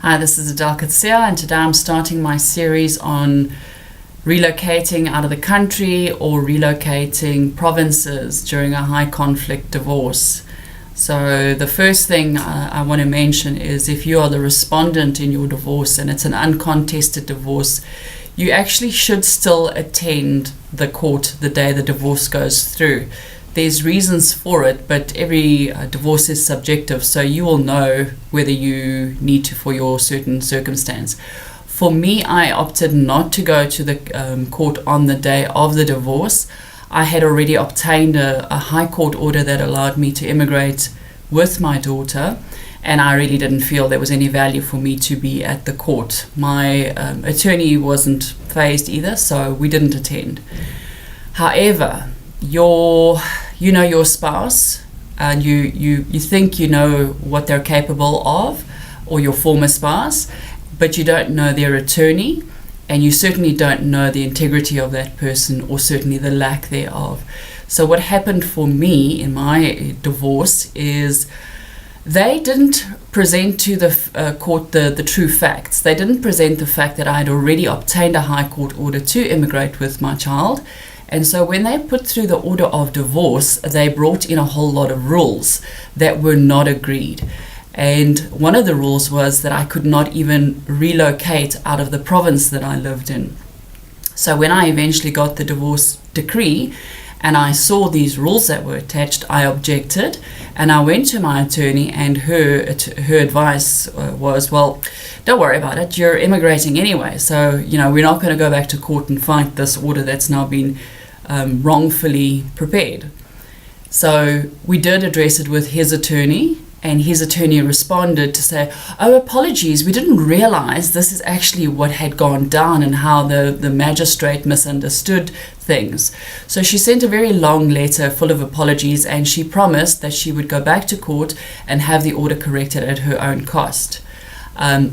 Hi, this is Adele Katsia, and today I'm starting my series on relocating out of the country or relocating provinces during a high conflict divorce. So the first thing I want to mention is if you are the respondent in your divorce and it's an uncontested divorce, you actually should still attend the court the day the divorce goes through. There's reasons for it, but every divorce is subjective, so you will know whether you need to for your certain circumstance. For me, I opted not to go to the court on the day of the divorce. I had already obtained a high court order that allowed me to immigrate with my daughter, and I really didn't feel there was any value for me to be at the court. My attorney wasn't fazed either, so we didn't attend. However, you know your spouse, and you think you know what they're capable of, or your former spouse, but you don't know their attorney, and you certainly don't know the integrity of that person, or certainly the lack thereof. So what happened for me in my divorce is they didn't present to the court the true facts. They didn't present the fact that I had already obtained a high court order to immigrate with my child. And so when they put through the order of divorce, they brought in a whole lot of rules that were not agreed. And one of the rules was that I could not even relocate out of the province that I lived in. So when I eventually got the divorce decree and I saw these rules that were attached, I objected, and I went to my attorney, and her advice was, well, don't worry about it, you're immigrating anyway, so we're not going to go back to court and fight this order that's now been wrongfully prepared. So we did address it with his attorney, and his attorney responded to say, oh, apologies, we didn't realize this is actually what had gone down and how the magistrate misunderstood things. So she sent a very long letter full of apologies, and she promised that she would go back to court and have the order corrected at her own cost.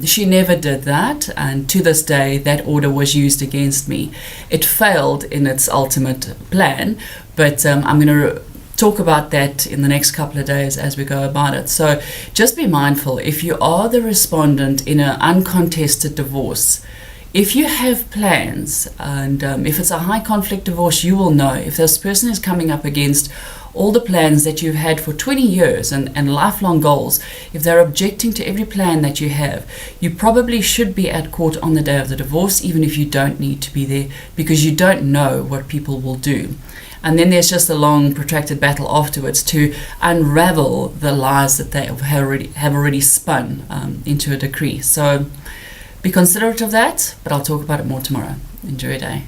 She never did that, and to this day that order was used against me. It failed in its ultimate plan, but I'm going to talk about that in the next couple of days as we go about it. So just be mindful, if you are the respondent in an uncontested divorce, if you have plans, and if it's a high conflict divorce, you will know if this person is coming up against all the plans that you've had for 20 years and lifelong goals, if they're objecting to every plan that you have, you probably should be at court on the day of the divorce, even if you don't need to be there, because you don't know what people will do. And then there's just a long, protracted battle afterwards to unravel the lies that they have already spun into a decree. So be considerate of that, but I'll talk about it more tomorrow. Enjoy your day.